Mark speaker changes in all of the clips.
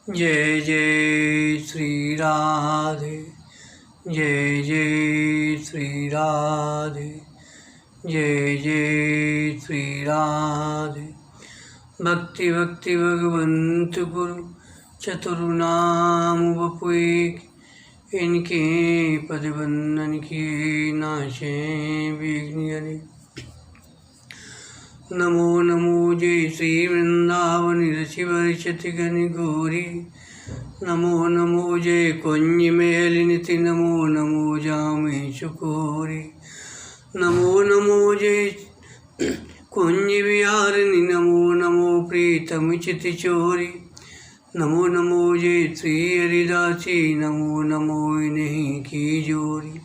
Speaker 1: जय जय श्री राधे, जय जय श्री राधे, जय जय श्री राधे। भक्ति भक्ति भगवंत गुरु चतुर्नाम वपुएक, इनके पदबंधन के नाशे विघ्न। नमो नमो जय श्री वृंदावन ऋषिवर्षति गण गौरी, नमो नमो जय कुंज मेलिनिति, नमो नमो जामे चकोरी, नमो नमो जय कुंज विहारिणि, नमो नमो प्रीतम चिति चोरी, नमो नमो जय श्री हरिदासी, नमो नमो इन्हीं की जोरी।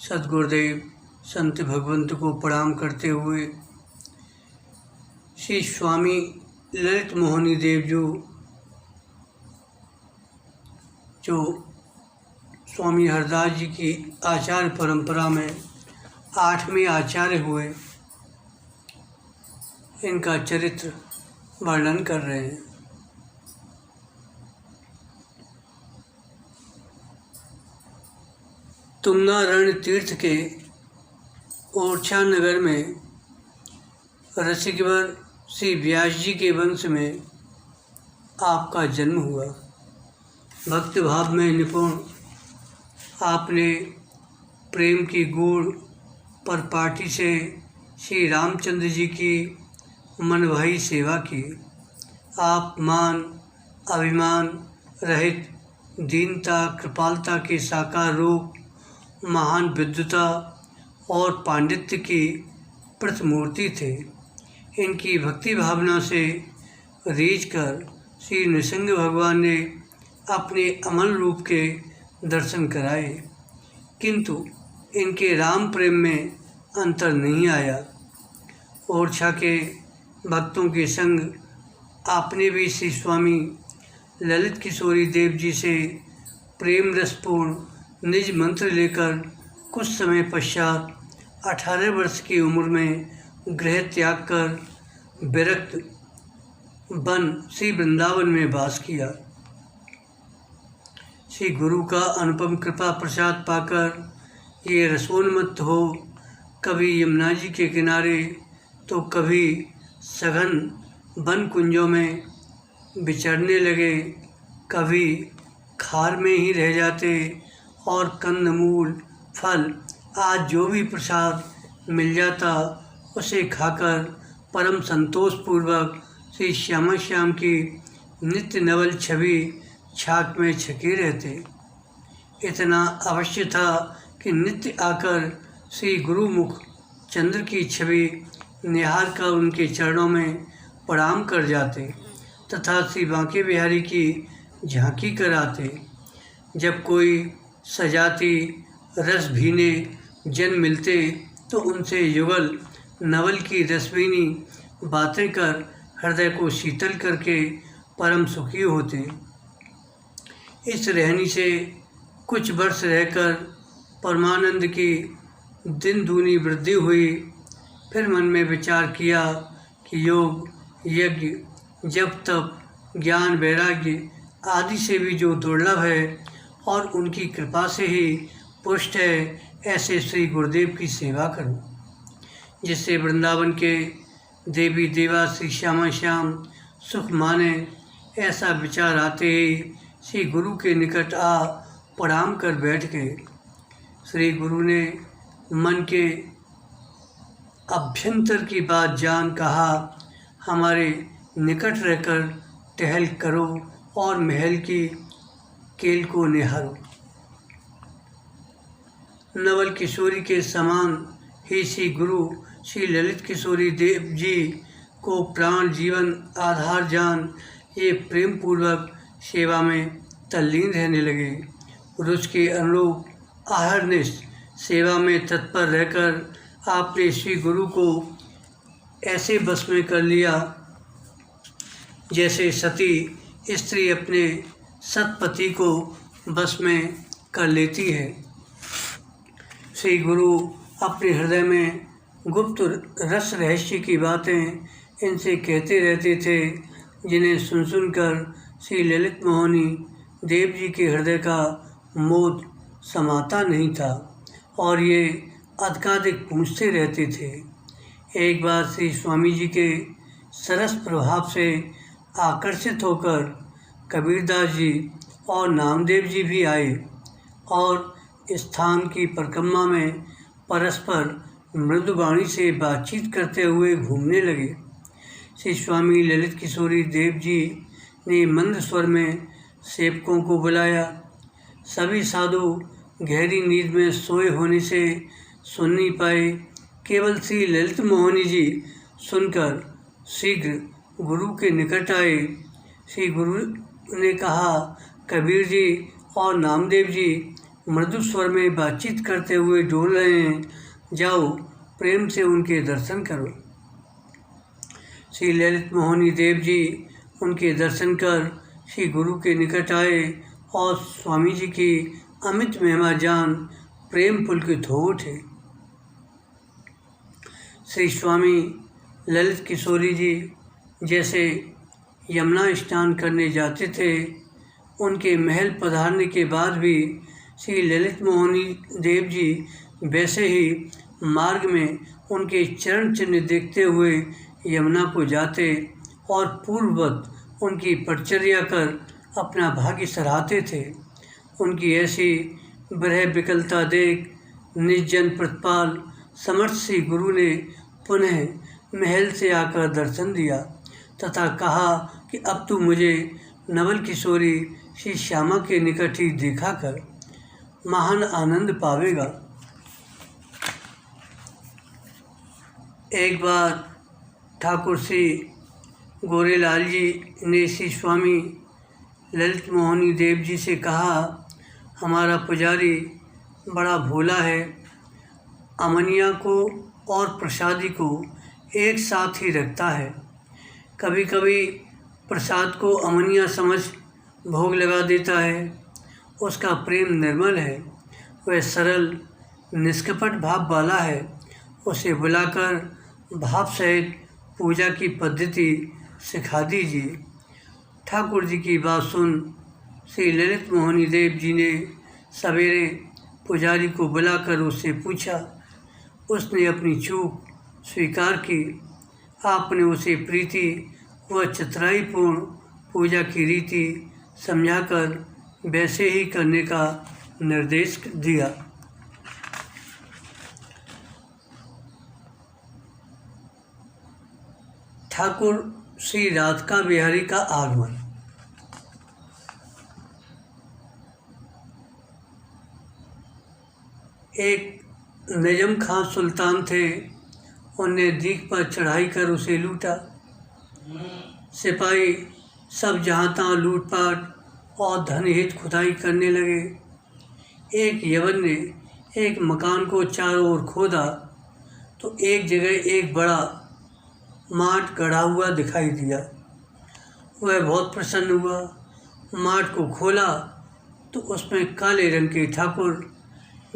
Speaker 1: सद्गुरुदेव संत भगवंत को प्रणाम करते हुए श्री स्वामी ललित मोहनी देव जो स्वामी हरदास जी की आचार्य परंपरा में 8वें आचार्य हुए, इनका चरित्र वर्णन कर रहे हैं। तुंगा रण तीर्थ के ओरछा नगर में रसिकवर श्री व्यास जी के वंश में आपका जन्म हुआ। भक्त भाव में निपुण आपने प्रेम की गूढ़ परपाटी से श्री रामचंद्र जी की मनभाई सेवा की। आप मान अभिमान रहित दीनता कृपालता के साकार रूप, महान विद्वता और पांडित्य की प्रतिमूर्ति थे। इनकी भक्ति भावना से रीझ कर श्री नृसिंह भगवान ने अपने अमल रूप के दर्शन कराए, किंतु इनके राम प्रेम में अंतर नहीं आया। ओरछा के भक्तों के संग आपने भी श्री स्वामी ललित किशोरी देव जी से प्रेम रसपूर्ण निज मंत्र लेकर कुछ समय पश्चात 18 वर्ष की उम्र में गृह त्याग कर विरक्त बन श्री वृंदावन में वास किया। श्री गुरु का अनुपम कृपा प्रसाद पाकर ये रसोन्मत्त हो कभी यमुना जी के किनारे तो कभी सघन वन कुंजों में विचरने लगे, कभी खार में ही रह जाते और कंदमूल फल आज जो भी प्रसाद मिल जाता उसे खाकर परम संतोषपूर्वक श्री श्यामा श्याम की नित्य नवल छवि छाक में छके रहते। इतना अवश्य था कि नित्य आकर श्री गुरुमुख चंद्र की छवि निहार कर उनके चरणों में प्रणाम कर जाते तथा श्री बांके बिहारी की झांकी कराते। जब कोई सजाती रस भीने जन मिलते तो उनसे युगल नवल की रसभीनी बातें कर हृदय को शीतल करके परम सुखी होते। इस रहनी से कुछ वर्ष रहकर परमानंद की दिन दूनी वृद्धि हुई। फिर मन में विचार किया कि योग यज्ञ जप तप ज्ञान वैराग्य आदि से भी जो दुर्लभ है और उनकी कृपा से ही पुष्ट है, ऐसे श्री गुरुदेव की सेवा करूं, जिससे वृंदावन के देवी देवा श्री श्यामा श्याम सुख माने। ऐसा विचार आते ही श्री गुरु के निकट आ प्रणाम कर बैठ गए। श्री गुरु ने मन के अभ्यंतर की बात जान कहा, हमारे निकट रहकर टहल करो और महल की केल को निहारो। नवल किशोरी के समान ही श्री गुरु श्री ललित किशोरी देव जी को प्राण जीवन आधार जान ये प्रेम पूर्वक सेवा में तल्लीन रहने लगे। रुचि के अनुरूप आहरनिश सेवा में तत्पर रहकर आपने श्री गुरु को ऐसे बस में कर लिया जैसे सती स्त्री अपने सतपति को बस में कर लेती है। श्री गुरु अपने हृदय में गुप्त रस रहस्य की बातें इनसे कहते रहते थे। जिन्हें सुनकर श्री ललित मोहनी देव जी के हृदय का मोद समाता नहीं था और ये अधिकाधिक पूछते रहते थे। एक बार श्री स्वामी जी के सरस प्रभाव से आकर्षित होकर कबीरदास जी और नामदेव जी भी आए और स्थान की परिक्रमा में परस्पर मृदुवाणी से बातचीत करते हुए घूमने लगे। श्री स्वामी ललित किशोरी देव जी ने मंद स्वर में सेवकों को बुलाया। सभी साधु गहरी नींद में सोए होने से सुन नहीं पाए। केवल श्री ललित मोहनी जी सुनकर शीघ्र गुरु के निकट आए। श्री गुरु ने कहा, कबीर जी और नामदेव जी मृदु स्वर में बातचीत करते हुए डोल रहे हैं, जाओ प्रेम से उनके दर्शन करो। श्री ललित मोहनी देव जी उनके दर्शन कर श्री गुरु के निकट आए और स्वामी जी की अमित महिमा जान प्रेम पुलकित हो उठे। श्री स्वामी ललित किशोरी जी जैसे यमुना स्नान करने जाते थे, उनके महल पधारने के बाद भी श्री ललित मोहनी देव जी वैसे ही मार्ग में उनके चरण चिन्ह देखते हुए यमुना को जाते और पूर्ववत उनकी परिचर्या कर अपना भाग्य सराहते थे। उनकी ऐसी विरह विकलता देख निर्जन प्रतिपाल समर्थ श्री गुरु ने पुनः महल से आकर दर्शन दिया तथा कहा कि अब तू मुझे नवल किशोरी श्री श्यामा के निकट ही देखा कर, महान आनंद पावेगा। एक बार ठाकुर श्री गोरेलाल जी ने श्री स्वामी ललित मोहनी देव जी से कहा, हमारा पुजारी बड़ा भोला है, अमनिया को और प्रसादी को एक साथ ही रखता है। कभी कभी प्रसाद को अमनिया समझ भोग लगा देता है। उसका प्रेम निर्मल है, वह सरल निष्कपट भाव वाला है। उसे बुलाकर भाव सहित पूजा की पद्धति सिखा दीजिए। ठाकुर जी की बात सुन श्री ललित मोहनी देव जी ने सवेरे पुजारी को बुलाकर उससे पूछा। उसने अपनी चूक स्वीकार की। आपने उसे प्रीति व चतुराईपूर्ण पूजा की रीति समझाकर वैसे ही करने का निर्देश दिया। ठाकुर श्री राधिका बिहारी का आगमन। एक नजम खां सुल्तान थे, उनने दीख पर चढ़ाई कर उसे लूटा। सिपाही सब जहाँ तहाँ लूटपाट और धनहित खुदाई करने लगे। एक यवन ने एक मकान को चारों ओर खोदा तो एक जगह एक बड़ा माट गड़ा हुआ दिखाई दिया। वह बहुत प्रसन्न हुआ। माट को खोला तो उसमें काले रंग के ठाकुर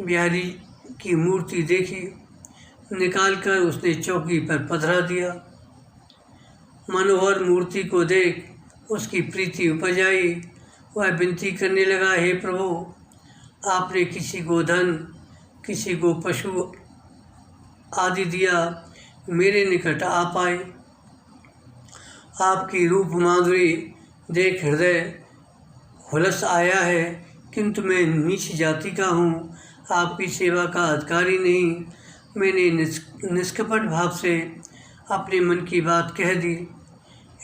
Speaker 1: बिहारी की मूर्ति देखी। निकालकर उसने चौकी पर पधरा दिया। मनोहर मूर्ति को देख उसकी प्रीति उपज आई। वह विनती करने लगा, हे प्रभु, आपने किसी को धन, किसी को पशु आदि दिया, मेरे निकट आप आए। आपकी रूप माधुरी देख हृदय हुलस आया है, किंतु मैं नीच जाति का हूँ, आपकी सेवा का अधिकारी नहीं। मैंने निष्कपट भाव से अपने मन की बात कह दी।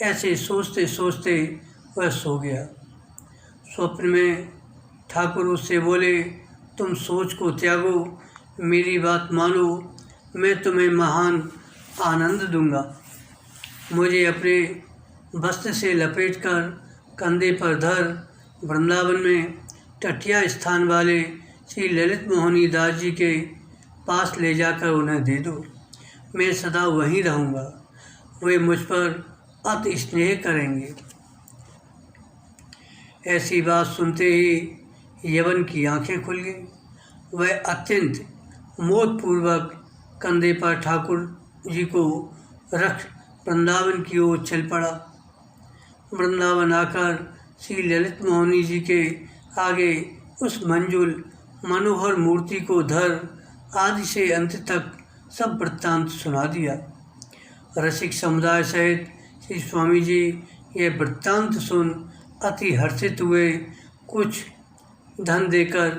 Speaker 1: ऐसे सोचते सोचते वह सो गया। स्वप्न में ठाकुर उससे बोले, तुम सोच को त्यागो, मेरी बात मानो, मैं तुम्हें महान आनंद दूंगा। मुझे अपने वस्त्र से लपेटकर कंधे पर धर वृंदावन में टटिया स्थान वाले श्री ललित मोहनी दास जी के पास ले जाकर उन्हें दे दो। मैं सदा वहीं रहूँगा। वे मुझ पर अति स्नेह करेंगे। ऐसी बात सुनते ही यवन की आंखें खुल गईं। वह अत्यंत मोदपूर्वक कंधे पर ठाकुर जी को रख वृंदावन की ओर चल पड़ा। वृंदावन आकर श्री ललित मोहिनी जी के आगे उस मंजुल मनोहर मूर्ति को धर आदि से अंत तक सब वृत्तांत सुना दिया। रसिक समुदाय सहित श्री स्वामी जी ये वृत्तांत सुन अति हर्षित हुए। कुछ धन देकर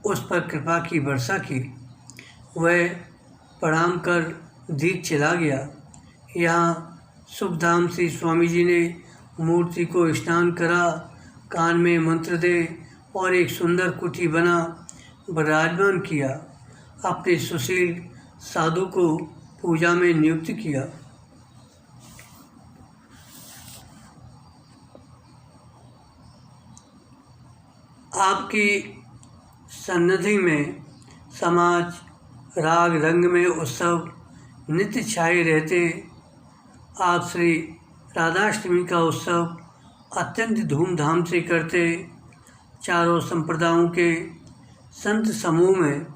Speaker 1: उस पर कृपा की वर्षा की। वह प्रणाम कर दीप चला गया। यहाँ सुखधाम श्री स्वामी जी ने मूर्ति को स्नान करा, कान में मंत्र दे और एक सुंदर कुटी बना विराजमान किया। अपने सुशील साधु को पूजा में नियुक्त किया। आपकी सन्निधि में समाज राग रंग में उत्सव नित्य छाए रहते। आप श्री राधाष्टमी का उत्सव अत्यंत धूमधाम से करते। चारों संप्रदायों के संत समूह में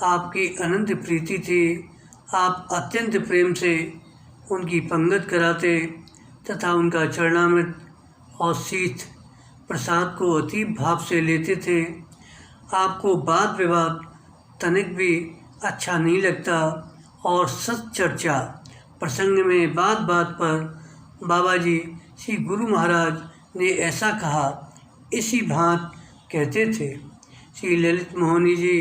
Speaker 1: आपकी अनंत प्रीति थी। आप अत्यंत प्रेम से उनकी पंगत कराते तथा उनका चरणामृत और शीत प्रसाद को अति भाव से लेते थे। आपको वाद विवाद तनिक भी अच्छा नहीं लगता और सच्चर्चा प्रसंग में बात बात पर बाबा जी श्री गुरु महाराज ने ऐसा कहा, इसी भांत कहते थे। श्री ललित मोहिनी जी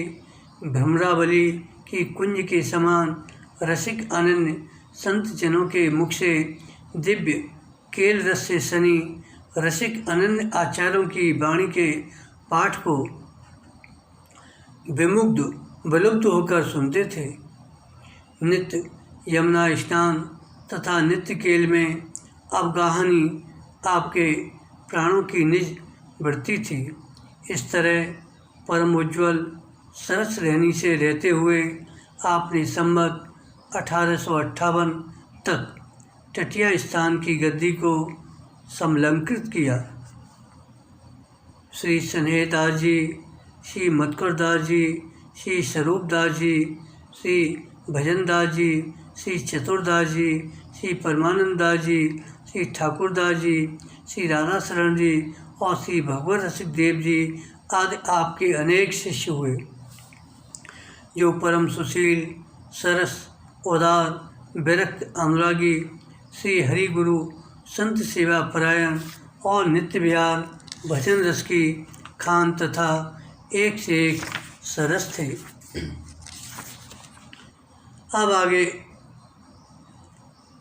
Speaker 1: भ्रमरावली की कुंज के समान रसिक अनन्य संत जनों के मुख से दिव्य केल रस से सनी रसिक अनन्य आचार्यों की वाणी के पाठ को विलुप्त होकर सुनते थे। नित्य यमुना स्नान तथा नित्य केल में अवगाहनी आपके प्राणों की निज वृत्ति थी। इस तरह परम उज्ज्वल सरस रहनी से रहते हुए आपने संवत 1858 तक तटिया स्थान की गद्दी को समलंकृत किया। श्री स्नेहदास जी, श्री मधुकरदास जी, श्री स्वरूपदास जी, श्री भजनदास जी, श्री चतुरदास जी, श्री परमानंददास जी, श्री ठाकुरदास जी, श्री राधा शरण जी और श्री भगवत रसिक देव जी आदि आपके अनेक शिष्य हुए, जो परम सुशील सरस उदार विरक्त अनुरागी श्री हरि गुरु संत सेवा परायण और नित्य विहार भजन रस की खान तथा एक से एक सरस थे। अब आगे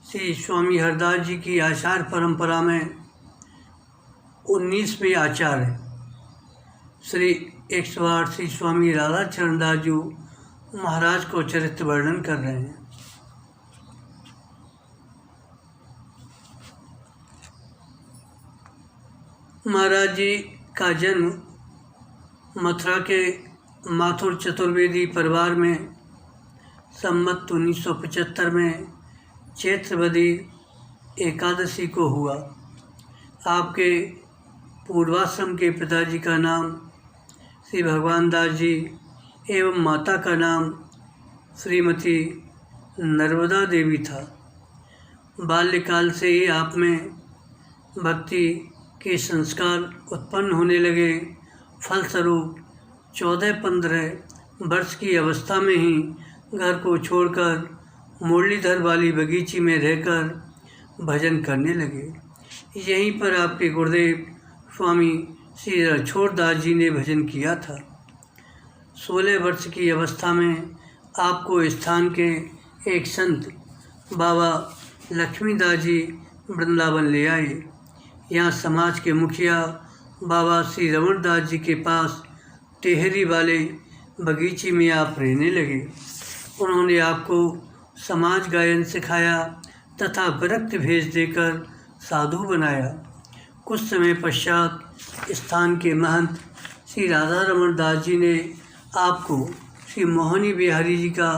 Speaker 1: श्री स्वामी हरदास जी की आचार्य परंपरा में 19वें आचार्य श्री 108 श्री स्वामी राधा चरण दास जी महाराज को चरित्र वर्णन कर रहे हैं। महाराज जी का जन्म मथुरा के माथुर चतुर्वेदी परिवार में संवत 1975 में चैत्रवदी एकादशी को हुआ। आपके पूर्वाश्रम के पिताजी का नाम श्री भगवान दास जी एवं माता का नाम श्रीमती नर्मदा देवी था। बाल्यकाल से ही आप में भक्ति के संस्कार उत्पन्न होने लगे। फलस्वरूप 14-15 वर्ष की अवस्था में ही घर को छोड़कर मुरलीधर वाली बगीची में रहकर भजन करने लगे। यहीं पर आपके गुरुदेव स्वामी श्री रणछोड़दास जी ने भजन किया था। 16 वर्ष की अवस्था में आपको स्थान के एक संत बाबा लक्ष्मीदास जी वृंदावन ले आए। यहाँ समाज के मुखिया बाबा श्री रमणदास जी के पास टेहरी वाले बगीचे में आप रहने लगे। उन्होंने आपको समाज गायन सिखाया तथा विरक्त भेज देकर साधु बनाया। कुछ समय पश्चात स्थान के महंत श्री राधा रमण दास जी ने आपको श्री मोहनी बिहारी जी का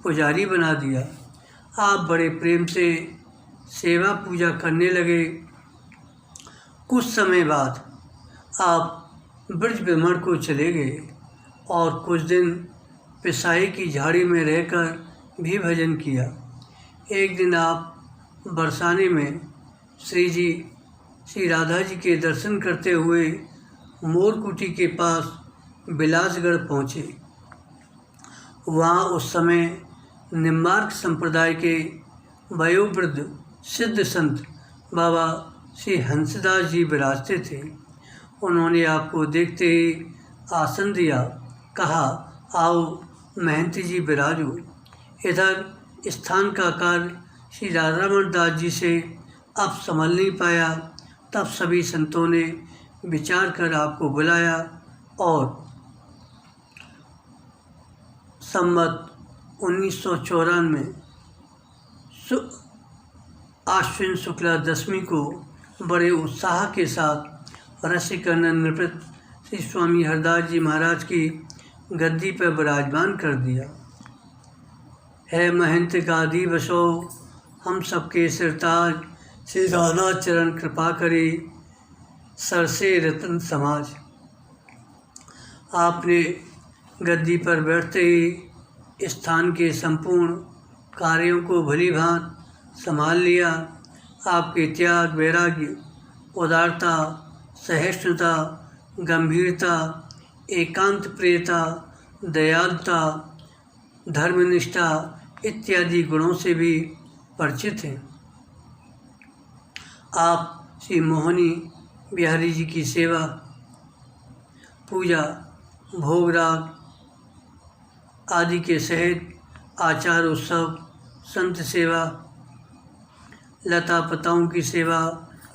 Speaker 1: पुजारी बना दिया। आप बड़े प्रेम से सेवा पूजा करने लगे। कुछ समय बाद आप ब्रज भ्रमण को चले गए और कुछ दिन पिसाई की झाड़ी में रहकर भी भजन किया। एक दिन आप बरसाने में श्री जी श्री राधा जी के दर्शन करते हुए मोरकुटी के पास बिलासगढ़ पहुँचे। वहाँ उस समय निम्बार्क संप्रदाय के वयोवृद्ध सिद्ध संत बाबा श्री हंसदास जी विराजते थे। उन्होंने आपको देखते ही आसन दिया, कहा, आओ महंत जी विराजो। इधर स्थान का कार्य श्री राधारमण दास जी से अब संभल नहीं पाया। तब सभी संतों ने विचार कर आपको बुलाया और संवत 1994 आश्विन शुक्ला दशमी को बड़े उत्साह के साथ रसिकनंदन नृपत श्री स्वामी हरदास जी महाराज की गद्दी पर विराजमान कर दिया। है महंत गादी बसो हम सबके सिरताज, श्री राधा चरण कृपा करे सरसे रतन समाज। आपने गद्दी पर बैठते ही स्थान के संपूर्ण कार्यों को भली भांति संभाल लिया। आपके त्याग, वैराग्य, उदारता, सहिष्णुता, गंभीरता, एकांत प्रियता, दयालुता, धर्मनिष्ठा इत्यादि गुणों से भी परिचित हैं। आप श्री मोहनी बिहारी जी की सेवा, पूजा, भोगराग आदि के सहित आचार उत्सव, संत सेवा, लता पताओं की सेवा,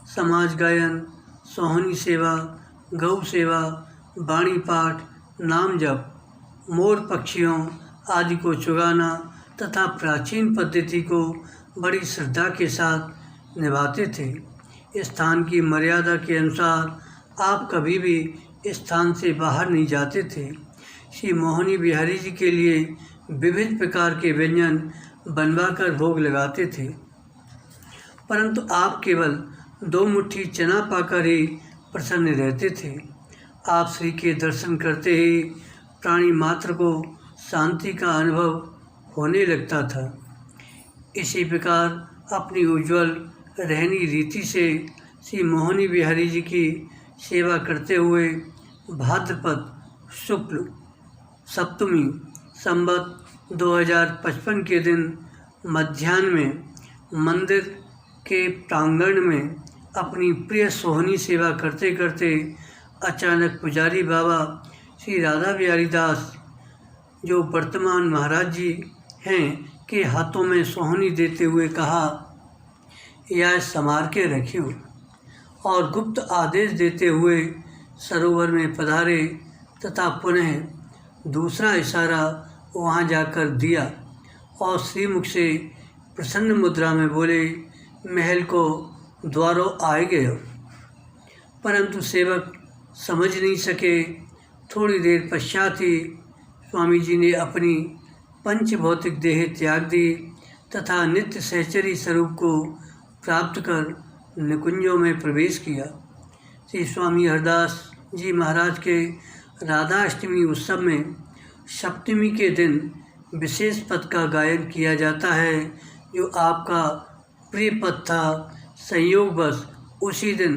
Speaker 1: समाज गायन, सोहनी सेवा, गौ सेवा, वाणी पाठ, नाम जप, मोर पक्षियों आदि को चुगाना तथा प्राचीन पद्धति को बड़ी श्रद्धा के साथ निभाते थे। स्थान की मर्यादा के अनुसार आप कभी भी स्थान से बाहर नहीं जाते थे। श्री मोहनी बिहारी जी के लिए विविध प्रकार के व्यंजन बनवाकर भोग लगाते थे, परंतु आप केवल 2 मुट्ठी चना पाकर ही प्रसन्न रहते थे। आप श्री के दर्शन करते ही प्राणी मात्र को शांति का अनुभव होने लगता था। इसी प्रकार अपनी उज्ज्वल रहनी रीति से श्री मोहनी बिहारी जी की सेवा करते हुए भाद्रपद शुक्ल सप्तमी संवत 2055 के दिन मध्याह्न में मंदिर के प्रांगण में अपनी प्रिय सोहनी सेवा करते करते अचानक पुजारी बाबा श्री राधा बिहारी दास, जो वर्तमान महाराज जी हैं, के हाथों में सोहनी देते हुए कहा, यह संवार के रखियो, और गुप्त आदेश देते हुए सरोवर में पधारे तथा पुनः दूसरा इशारा वहां जाकर दिया और श्रीमुख से प्रसन्न मुद्रा में बोले, महल को द्वारों आए गए। परंतु सेवक समझ नहीं सके। थोड़ी देर पश्चात ही स्वामी जी ने अपनी पंच भौतिक देह त्याग दी तथा नित्य सहचरी स्वरूप को प्राप्त कर निकुंजों में प्रवेश किया। श्री स्वामी हरदास जी महाराज के राधा अष्टमी उत्सव में सप्तमी के दिन विशेष पद का गायन किया जाता है, जो आपका प्रिय पद था। संयोगवश उसी दिन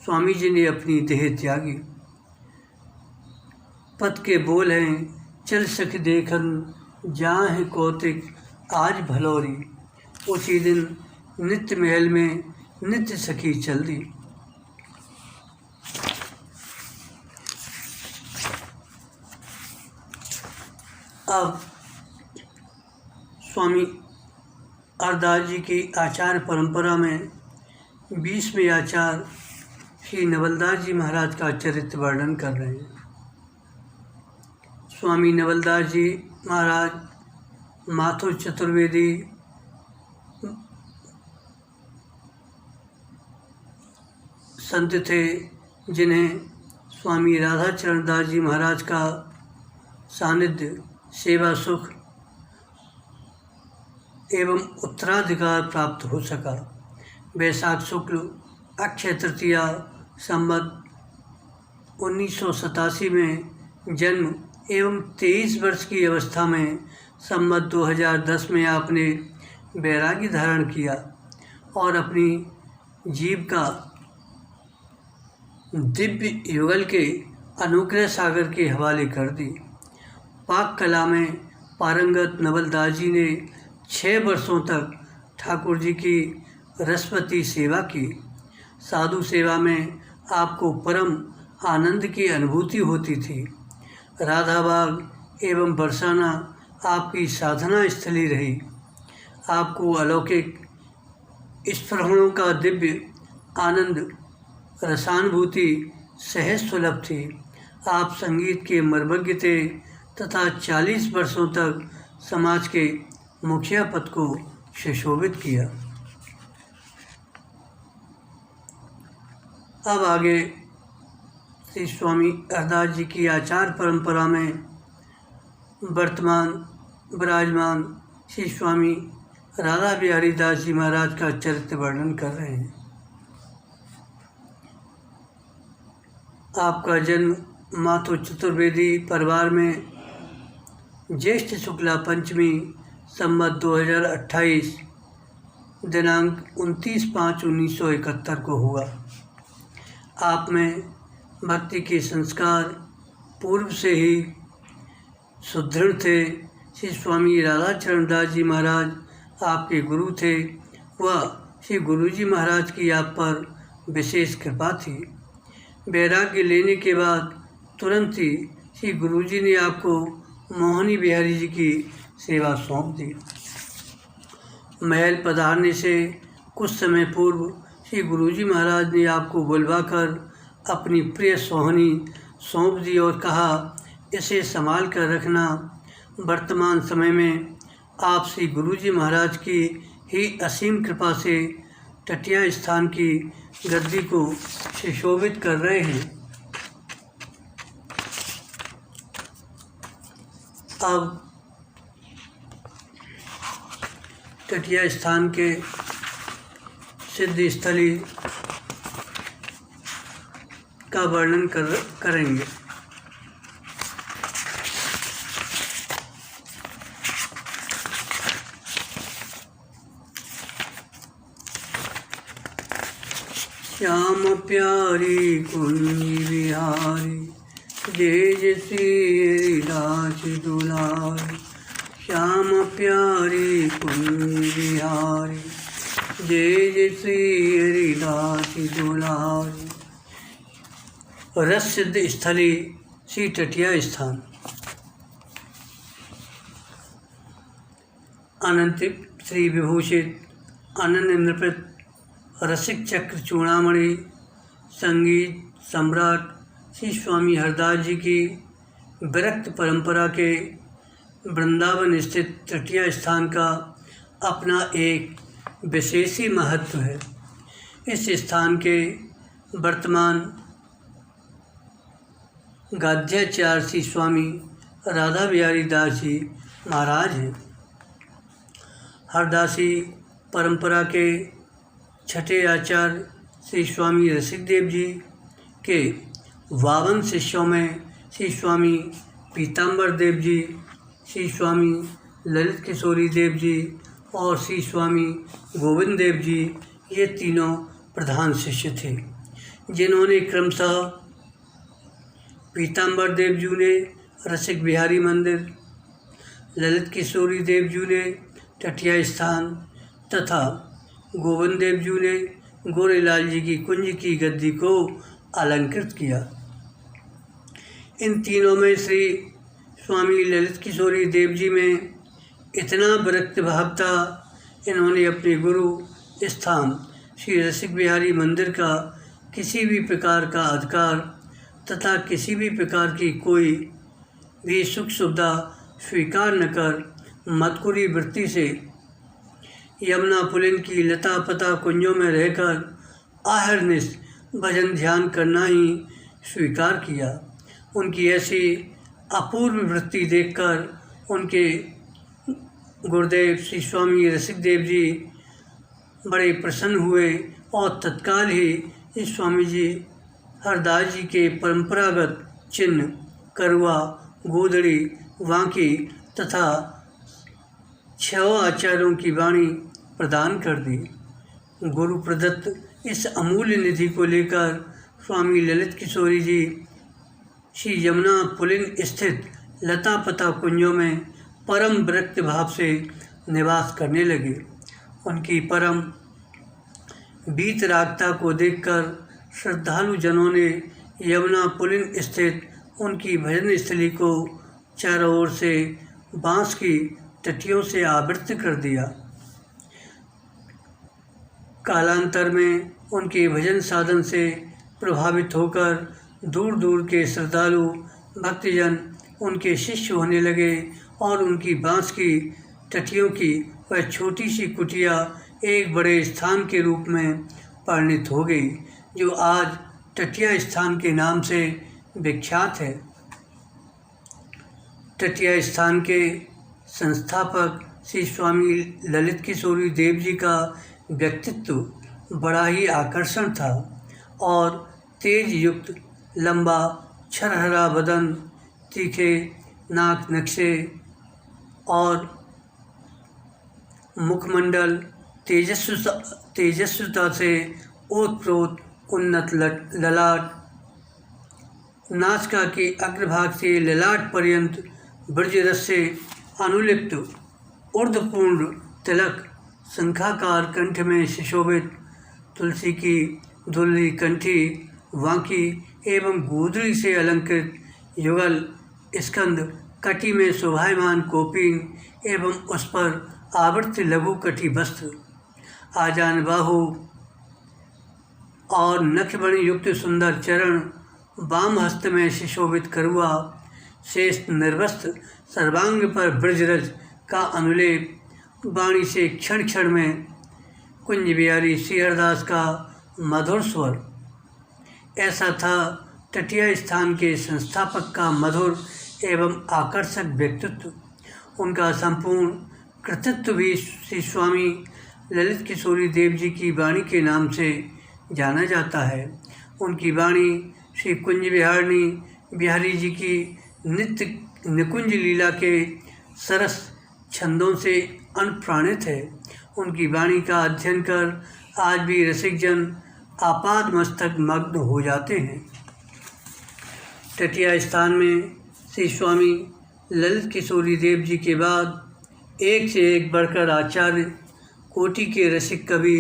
Speaker 1: स्वामी जी ने अपनी देह त्यागी। पद के बोल हैं, चल सख देखन जहाँ है कौतिक आज भलौरी। उसी दिन नित्य महल में नित्य सखी चल दी। अब स्वामी हरदास जी की आचार परंपरा में 20वें आचार श्री नवलदास जी महाराज का चरित्र वर्णन कर रहे हैं। स्वामी नवलदास जी महाराज माथुर चतुर्वेदी संत थे, जिन्हें स्वामी राधा चरण दास जी महाराज का सानिध्य, सेवा सुख एवं उत्तराधिकार प्राप्त हो सका। वैशाख शुक्ल अक्षय तृतीया संवत 1987 में जन्म एवं 23 वर्ष की अवस्था में संवत 2010 में आपने वैराग्य धारण किया और अपनी जीविका दिव्य युगल के अनुग्रह सागर के हवाले कर दी। पाक कला में पारंगत नवलदास जी ने 6 वर्षों तक ठाकुर जी की रसवती सेवा की। साधु सेवा में आपको परम आनंद की अनुभूति होती थी। राधाबाग एवं बरसाना आपकी साधना स्थली रही। आपको अलौकिक स्फुरणों का दिव्य आनंद रसानुभूति सहज सुलभ थी। आप संगीत के मर्मज्ञ थे तथा 40 वर्षों तक समाज के मुखिया पद को सुशोभित किया। अब आगे श्री स्वामी हरदास जी की आचार परंपरा में वर्तमान विराजमान श्री स्वामी राधा बिहारी दास जी महाराज का चरित्र वर्णन कर रहे हैं। आपका जन्म मातो चतुर्वेदी परिवार में ज्येष्ठ शुक्ला पंचमी संवत 2028 दिनांक 29/5/1971 को हुआ। आप में भक्ति के संस्कार पूर्व से ही सुदृढ़ थे। श्री स्वामी राधाचरण दास जी महाराज आपके गुरु थे। वह श्री गुरु जी महाराज की आप पर विशेष कृपा थी। वैराग्य लेने के बाद तुरंत ही श्री गुरु जी ने आपको मोहनी बिहारी जी की सेवा सौंप दी। महल पधारने से कुछ समय पूर्व श्री गुरु जी महाराज ने आपको बुलवाकर अपनी प्रिय सोहनी सौंप दी और कहा, इसे संभाल कर रखना। वर्तमान समय में आप श्री गुरु जी महाराज की ही असीम कृपा से टटिया स्थान की गद्दी को सुशोभित कर रहे हैं। अब टटिया स्थान के सिद्ध स्थली का वर्णन करेंगे। श्याम प्यारी कुंज बिहारी जय जय श्री दास दुलारी। श्याम प्यारी कुंज बिहारी जय जय श्री दास दुलारी। रस सिद्ध स्थली श्री टटिया स्थान। अनंत श्री विभूषित अनन्य नृपत रसिक चक्र चूड़ामणि संगीत सम्राट श्री स्वामी हरदास जी की विरक्त परंपरा के वृंदावन स्थित तटीय स्थान का अपना एक विशेष ही महत्व है। इस स्थान के वर्तमान गाद्याचार्य श्री स्वामी राधा बिहारी दास जी महाराज हैं। हरदासी परंपरा के छठे आचार्य श्री स्वामी रसिकदेव जी के 52 शिष्यों में श्री स्वामी पीताम्बर देव जी, श्री स्वामी ललित किशोरी देव जी और श्री स्वामी गोविंद देव जी, ये तीनों प्रधान शिष्य थे, जिन्होंने क्रमशः पीताम्बर देव जी ने रसिक बिहारी मंदिर, ललित किशोरी देव जी ने टटिया स्थान तथा गोविंद देव जी ने गोरेलाल जी की कुंज की गद्दी को अलंकृत किया। इन तीनों में श्री स्वामी ललित किशोरी देव जी में इतना विरक्त भाव था, इन्होंने अपने गुरु स्थान श्री रसिक बिहारी मंदिर का किसी भी प्रकार का अधिकार तथा किसी भी प्रकार की कोई भी सुख सुविधा स्वीकार न कर मदकुरी वृत्ति से यमुना पुलिन की लता पता कुंजों में रहकर आहरनिश भजन ध्यान करना ही स्वीकार किया। उनकी ऐसी अपूर्व वृत्ति देखकर उनके गुरुदेव श्री स्वामी रसिकदेव जी बड़े प्रसन्न हुए और तत्काल ही इस स्वामी जी हरदास जी के परंपरागत चिन्ह करुआ, गोदड़ी, वांकी तथा 6 आचार्यों की वाणी प्रदान कर दी। गुरु प्रदत्त इस अमूल्य निधि को लेकर स्वामी ललित किशोरी जी श्री यमुना पुलिन स्थित लता पता कुंजों में परम विरक्त भाव से निवास करने लगे। उनकी परम वीतरागता को देखकर श्रद्धालु जनों ने यमुना पुलिन स्थित उनकी भजन स्थली को चारों ओर से बांस की टटियों से आवृत कर दिया। कालांतर में उनके भजन साधन से प्रभावित होकर दूर दूर के श्रद्धालु भक्तजन उनके शिष्य होने लगे और उनकी बांस की टटियों की वह छोटी सी कुटिया एक बड़े स्थान के रूप में परिणित हो गई, जो आज टटिया स्थान के नाम से विख्यात है। टटिया स्थान के संस्थापक श्री स्वामी ललित किशोरी देव जी का व्यक्तित्व बड़ा ही आकर्षण था और तेज युक्त लंबा छरहरा बदन, तीखे नाक नक्शे और मुखमंडल तेजस्विता से ओतप्रोत उन्नत ललाट, नासिका के अग्रभाग से ललाट पर्यंत ब्रजरस से अनुलिप्त ऊर्ध्वपूर्ण तिलक, शंखाकार कंठ में सुशोभित तुलसी की दुल्ली कंठी, वांकी एवं गोदड़ी से अलंकृत युगल स्कंद, कटी में शोभायमान कोपीन एवं उस पर आवृत लघु कटी वस्त्र, आजान बाहु और नखबण युक्त सुंदर चरण, वाम हस्त में सुशोभित करुआ, शेष निर्वस्त्र, सर्वांग पर ब्रजरज का अनुलेप, वाणी से क्षण क्षण में कुंज बिहारी श्री हरदास का मधुर स्वर। ऐसा था टटिया स्थान के संस्थापक का मधुर एवं आकर्षक व्यक्तित्व। उनका संपूर्ण कृतित्व भी श्री स्वामी ललित किशोरी देव जी की वाणी के नाम से जाना जाता है। उनकी वाणी श्री कुंज बिहारी जी की नित्य निकुंज लीला के सरस छंदों से अनुप्राणित है। उनकी वाणी का अध्ययन कर आज भी रसिकजन आपाद मस्तक मग्न हो जाते हैं। टटिया स्थान में श्री स्वामी ललित किशोरी देव जी के बाद एक से एक बढ़कर आचार्य कोटि के रसिक कवि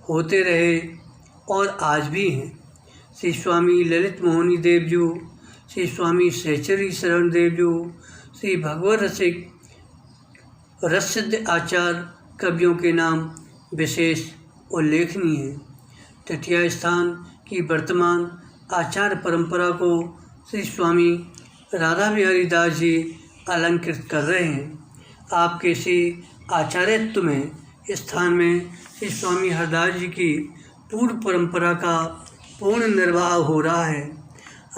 Speaker 1: होते रहे और आज भी हैं। श्री स्वामी ललित मोहनी देव जी, श्री स्वामी सहचरी शरण देव जी, श्री भगवत रसिक रससिद्ध आचार्य कवियों के नाम विशेष उल्लेखनीय हैं। टटिया स्थान की वर्तमान आचार्य परंपरा को श्री स्वामी राधा बिहारी दास जी अलंकृत कर रहे हैं। आपके श्री आचार्यत्व में स्थान में श्री स्वामी हरदास जी की पूर्व परंपरा का पूर्ण निर्वाह हो रहा है।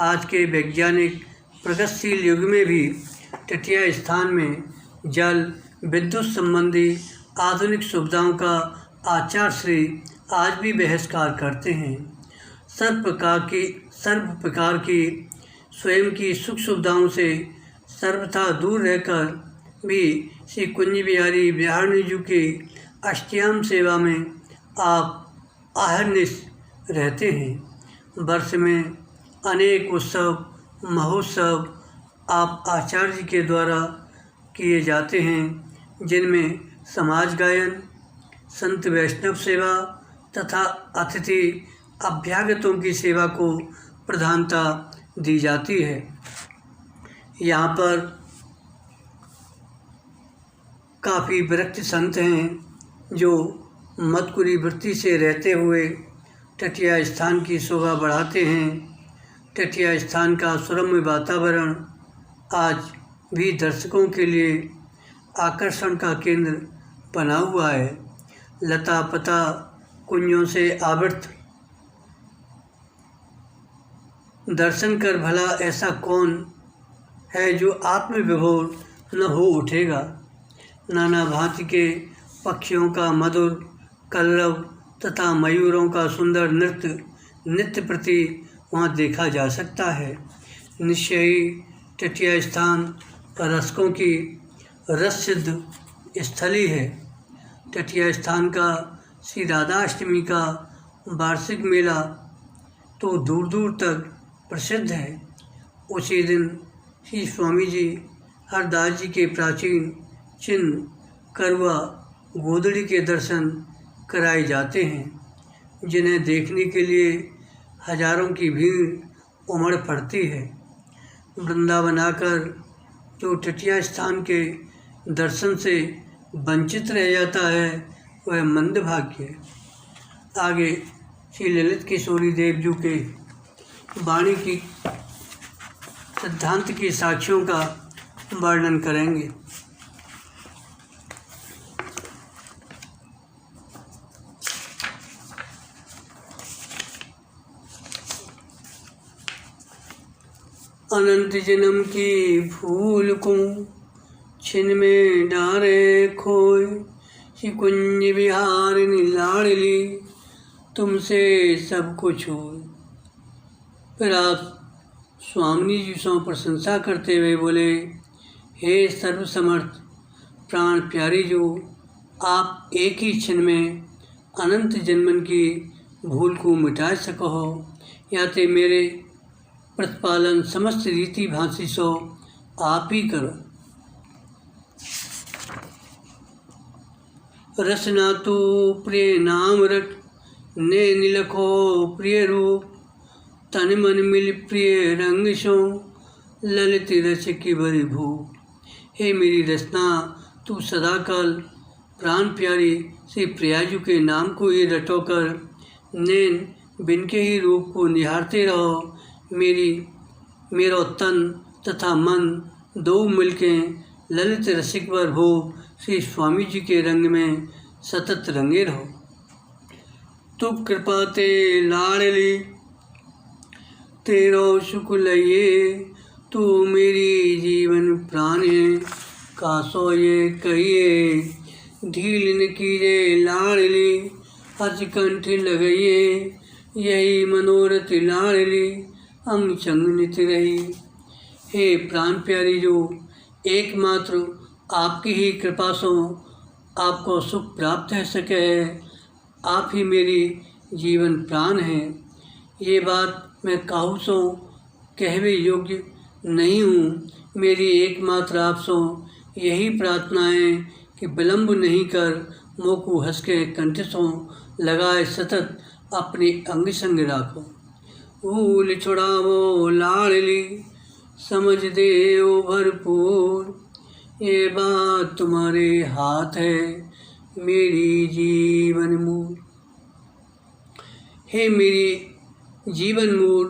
Speaker 1: आज के वैज्ञानिक प्रगतिशील युग में भी टटिया स्थान में जल विद्युत संबंधी आधुनिक सुविधाओं का आचार्य श्री आज भी बहिष्कार करते हैं। सर्व प्रकार की स्वयं की सुख सुविधाओं से सर्वथा दूर रहकर भी श्री कुंज बिहारी बिहारणी जी की अष्टयाम सेवा में आप आहर्निश रहते हैं। वर्ष में अनेक उत्सव महोत्सव आप आचार्य जी के द्वारा किए जाते हैं, जिनमें समाज गायन, संत वैष्णव सेवा तथा अतिथि अभ्यागतों की सेवा को प्रधानता दी जाती है। यहाँ पर काफ़ी विरक्त संत हैं जो मदकुरी वृत्ति से रहते हुए टटिया स्थान की शोभा बढ़ाते हैं। टटिया स्थान का सुरम्य वातावरण आज भी दर्शकों के लिए आकर्षण का केंद्र बना हुआ है। लता पता कुंजों से आवृत दर्शन कर भला ऐसा कौन है जो आत्मविभोर न हो उठेगा। नाना भांति के पक्षियों का मधुर कलरव तथा मयूरों का सुंदर नृत्य प्रति वहाँ देखा जा सकता है। निश्चय ही टटिया स्थान रसकों की रससिद्ध स्थली है। टटिया स्थान का श्री राधाष्टमी का वार्षिक मेला तो दूर दूर तक प्रसिद्ध है। उसी दिन श्री स्वामी जी हरदास जी के प्राचीन चिन्ह करवा गोदड़ी के दर्शन कराए जाते हैं, जिन्हें देखने के लिए हजारों की भीड़ उमड़ पड़ती है। वृंदावन आकर जो तटीय स्थान के दर्शन से वंचित रह जाता है वह मंदभाग्य है। आगे श्री ललित किशोरी देव जी के वाणी की सिद्धांत की साक्षियों का वर्णन करेंगे। अनंत जन्म की भूल को छिन में डारे खोए, श्री कुंज विहारिणी लाडली तुमसे सब कुछ हो। फिर आप स्वामी जी से प्रशंसा करते हुए बोले, हे सर्वसमर्थ प्राण प्यारी जो, आप एक ही क्षण में अनंत जन्मन की भूल को मिटा सको हो, या ते मेरे प्रतिपालन समस्त रीति भांति सो आप ही करो। रसना तो प्रिय नाम रट ने निलखो प्रिय रूप, तन मन मिल प्रिय रंग सो ललित रस की बड़ी भूप। हे मेरी रचना, तू सदाकाल प्राण प्यारी से प्रियाजू के नाम को ये रटोकर नैन बिन के ही रूप को निहारते रहो। मेरा तन तथा मन दो मिलके ललित रसिक पर हो, श्री स्वामी जी के रंग में सतत रंगे रहो। तू कृपा ते लाडली तेरो सुख लइए, तू मेरी जीवन प्राण है कासो ये कहिए। ढील न कीजे लाडली हज कंठ लगइए, यही मनोरथ लाडली अंग चंग नित रही। हे प्राण प्यारी जो, एकमात्र आपकी ही कृपा से आपको सुख प्राप्त हो सके है, आप ही मेरी जीवन प्राण हैं। ये बात मैं काहू सो कहवे योग्य नहीं हूँ। मेरी एकमात्र आपसे यही प्रार्थना है कि विलम्ब नहीं कर मोकू हंस के कंठसों लगाए सतत अपने अंग संग राखो। भूल छुड़ावो लाडली समझ दे ओ भरपूर, ये बात तुम्हारे हाथ है मेरी जीवन मूल। हे मेरी जीवन मूल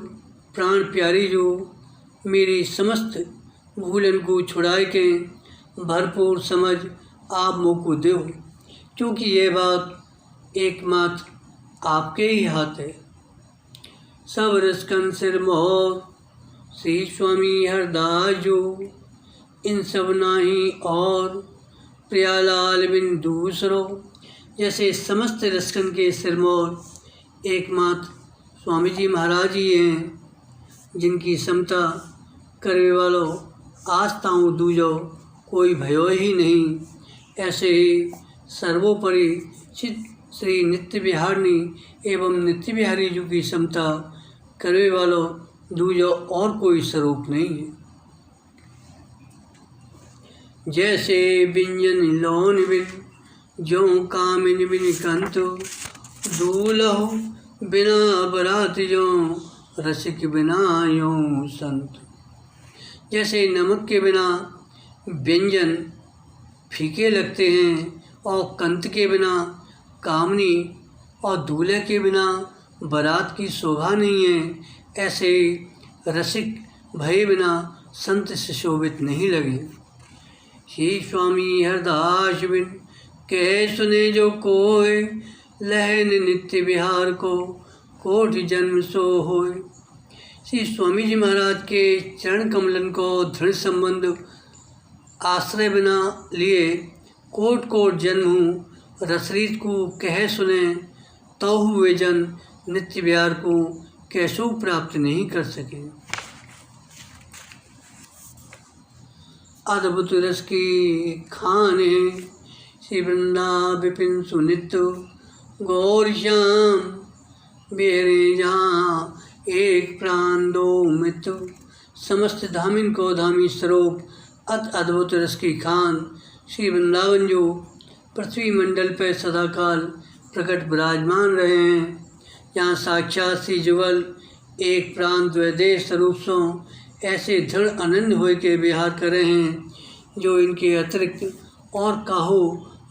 Speaker 1: प्राण प्यारी जो, मेरी समस्त भूलन को छुड़ाए के भरपूर समझ आप मोको दो, क्योंकि ये बात एकमात्र आपके ही हाथ है। सब रसकन सिर मोहर श्री स्वामी हरदास जो, इन सब नाही और प्रियालाल बिन दूसरो। जैसे समस्त रसकन के सिरमौर एकमात्र स्वामी जी महाराज ही हैं, जिनकी समता करने वालों आस्थाओं दूजो कोई भयो ही नहीं। ऐसे ही सर्वोपरि चित श्री नित्य बिहारिणी एवं नित्य बिहारी जी की समता करने वालों दूजो और कोई स्वरूप नहीं है। जैसे बिंजन लोन बिन जो कामिन बिन कंत, दूल्हो बिना बरात जो रसिक बिना यो संत। जैसे नमक के बिना व्यंजन फीके लगते हैं और कंत के बिना कामनी और दूल्हे के बिना बारात की शोभा नहीं है, ऐसे रसिक भय बिना संत से शोभित नहीं लगे। श्री स्वामी हरदास बिन कह सुने जो कोय, लहन नित्य बिहार को कोट जन्म सो होय। श्री स्वामी जी महाराज के चरण कमलन को दृढ़ संबंध आश्रय बिना लिए कोट कोट जन्म हूँ, रसरीत को कह सुने तो हुए जन नित्य बिहार को कैसो प्राप्त नहीं कर सके। अद्भुत रस की खाने श्री वृंदा विपिन सुनित, गौर श्याम बेरे जहाँ एक प्राण दो मृत्यु, समस्त धामिन को धामी स्वरूप अत अद्भुत रस की खान। श्री वृंदावन जो पृथ्वी मंडल पर सदाकाल प्रकट विराजमान रहे हैं, यहाँ साक्षात श्री जुगल एक प्राण द्वैदेश स्वरूप सो ऐसे दृढ़ आनंद होए के विहार कर रहे हैं, जो इनके अतिरिक्त और काहो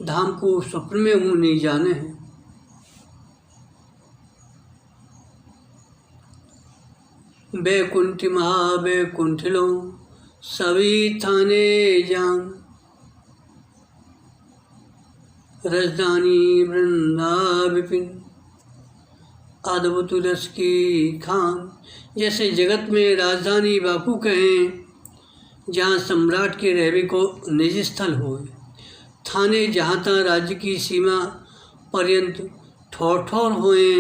Speaker 1: धाम को स्वप्न में हूँ नहीं जाने हैं। बैकुंठ महाबैकुंठ लो सभी थाने जान, रजधानी वृंदा विपिन अद्भुत रस की खान। जैसे जगत में राजधानी बाकू कहें, जहाँ सम्राट के रहवे को निज स्थल हो, थाने जहाँ तक राज्य की सीमा पर्यंत ठोर ठोर हुए,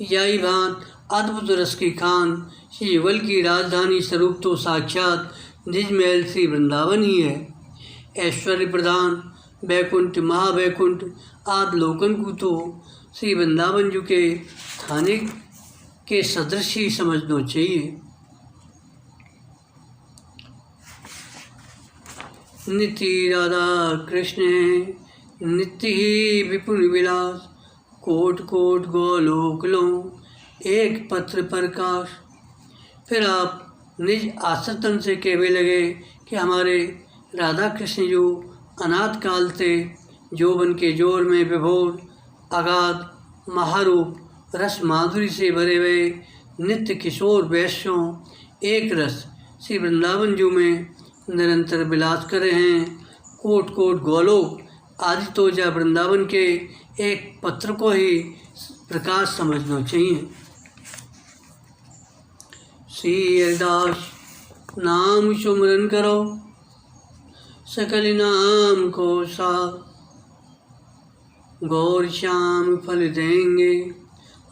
Speaker 1: यही भांत अद्भुत रस की खान। श्री युगल की राजधानी स्वरूप तो साक्षात निज महल श्री वृंदावन ही है। ऐश्वर्य प्रधान बैकुंठ महावैकुंठ आदि लोकन को तो श्री वृंदावन जी के थाने के सदृश ही समझना चाहिए। नित्य राधा कृष्ण नित्य ही विपुल विलास, कोट कोट गोलोक लो एक पत्र प्रकाश। फिर आप निज आश्रितन से कहने लगे कि हमारे राधा कृष्ण जो अनाथ काल से जोबन के जोर में विभोर अगाध महारूप रस माधुरी से भरे हुए नित्य किशोर वैश्यों एक रस श्री वृंदावन जू में निरंतर विलास कर रहे हैं। कोट कोट गोलोक आदि तो जा वृंदावन के एक पत्र को ही प्रकाश समझना चाहिए। श्री हरिदास नाम सुमरन करो सकल नाम को साथ, गौर श्याम फल देंगे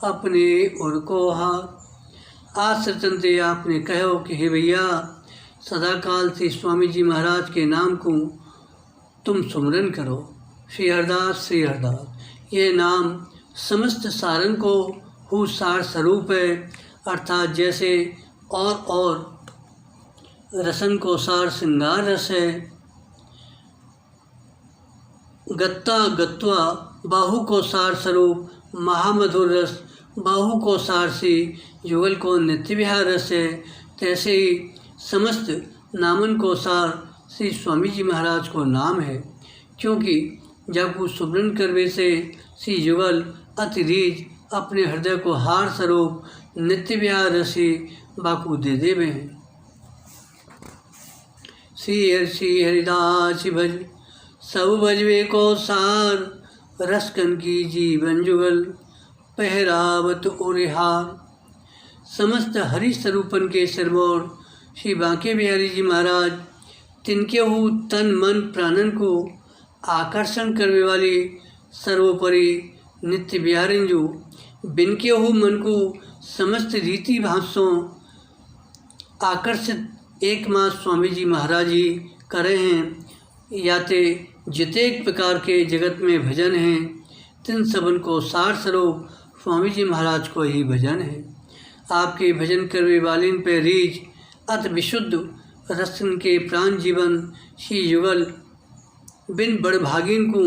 Speaker 1: अपने और को हाथ। आश्रितन से आपने कहो कि हे भैया सदाकाल से स्वामी जी महाराज के नाम को तुम सुमरन करो। श्री हरदास ये नाम समस्त सारन को हु सार स्वरूप है, अर्थात जैसे और रसन को सार श्रृंगार रस है। गत्ता गत्वा बाहु को सार स्वरूप महामधुर रस, बाहु को सार सी युगल को नित्य विहार रस है। तैसे ही समस्त नामन को सार श्री स्वामी जी महाराज को नाम है, क्योंकि जब वो सुमरन करवे से श्री युगल अतिरीज अपने हृदय को हार स्वरूप नित्य विहार रसी बाकू दे देवे हैं। श्री हरिदास भज सब भजवे को सार, रसकन की जीवन जुगल पहरावत उरिहार। समस्त हरि स्वरूपन के सिरमौर श्री बांके बिहारी जी महाराज तिनके हु तन मन प्राणन को आकर्षण करने वाली सर्वोपरि नित्य बिहारिन जो बिनके हु मन को समस्त रीति भाषों आकर्षित एकमात्र स्वामी जी महाराज ही करे हैं। याते जितेक प्रकार के जगत में भजन हैं, तिन सबन को सार स्वरूप स्वामी जी महाराज को ही भजन है। आपके भजन करने वालिन पे रीज अत विशुद्ध रसन के प्राण जीवन श्री युगल बिन बड़भागिन को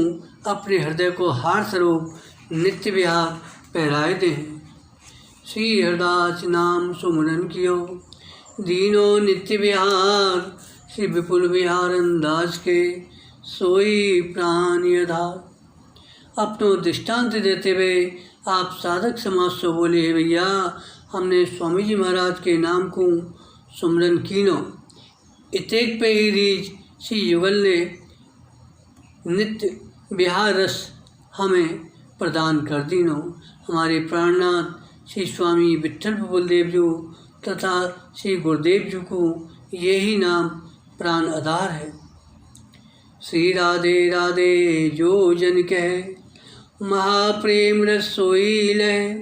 Speaker 1: अपने हृदय को हार स्वरूप नित्य विहार पहराए दें। श्री हरदास नाम सुमरन कियो दीनो नित्य विहार, श्री विपुल विहार अंदाज के सोई प्राण आधार। अपनो दृष्टांत देते हुए आप साधक समाज से बोले, है भैया हमने स्वामी जी महाराज के नाम को सुमरन कीनो, इतेक पे ही रीज श्री युगल ने नित्य विहार रस हमें प्रदान कर दीनो। हमारे प्राणनाथ श्री स्वामी विट्ठल बलदेव जी तथा श्री गुरुदेव जी को यही नाम प्राण आधार है। श्री राधे राधे जो जन कह महाप्रेम रस सोई लय,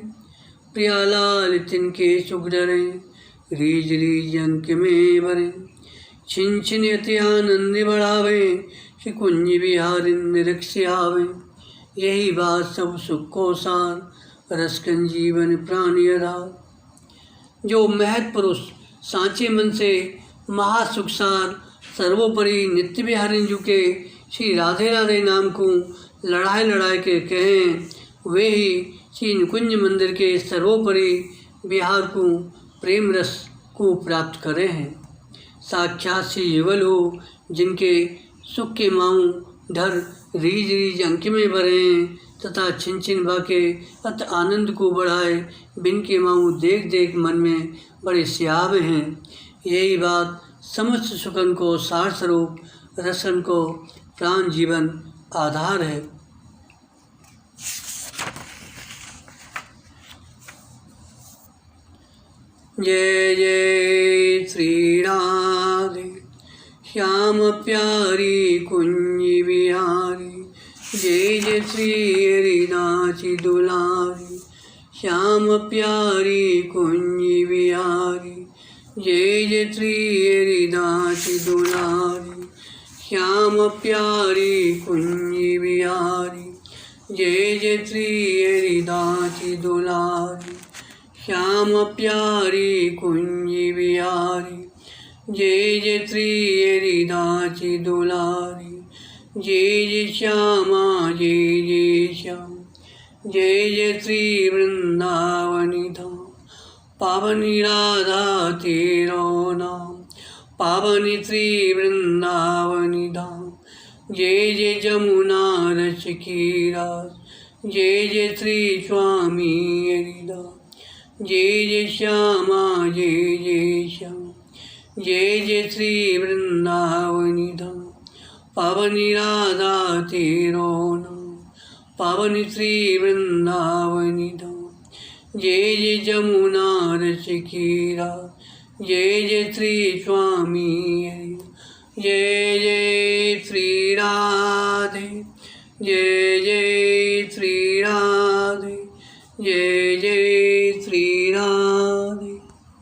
Speaker 1: प्रियालाल तिनके सुख डरे रीज रीज अंक में भरे। छिन छिन अति आनंद बढ़ावे श्री कुंज बिहारी निरक्ष आवे। यही बात सब सुख को सार, रसकन जीवन प्राणी आधार। जो महत पुरुष सांचे मन से महासुखसार सर्वोपरि नित्य विहारिन जू के श्री राधे राधे नाम को लड़ाए लड़ाए के कहें, वे ही श्री निकुंज मंदिर के सर्वोपरि विहार को प्रेम रस को प्राप्त करे हैं। साक्षात श्री युगल हो, जिनके सुख के माऊँ ढर रीज रीज अंक में भरे तथा छिन छिन बाके अत आनंद को बढ़ाए, बिन के माऊँ देख देख मन में बड़े स्यावे हैं। यही बात समस्त सुखन को सार स्वरूप, रसन को प्राण जीवन आधार है। जय जय श्री राधे श्याम प्यारी कुंज बिहारी, जय जय श्री हरिदासी दुलारी। श्याम प्यारी कुंज बिहारी, जय जय श्री हरिदासी दुलारी। श्याम प्यारी कुंज बिहारी, जय जय श्री हरिदासी दुलारी। श्याम प्यारी कुंज बिहारी, जय जय श्री हरिदासी दुलारी। जय जय श्यामा जय जय श्याम, जय जय श्री वृंदावनी धाम। पावनी राधा तेरो नाम, पावनी श्री वृंदावनी धाम। जय जय जमुना रस की रास, जय जय श्री स्वामी हरिदास। जय जय श्यामा जय जय श्याम, जय जय श्री वृंदावनी धाम। पावनी राधा तेरो नाम, पावनी श्री वृंदावनी धाम। जय जय जमुना रस की रास, जय जय श्री स्वामी हरि। जय जय श्री राधे, जय जय श्री राधे, जय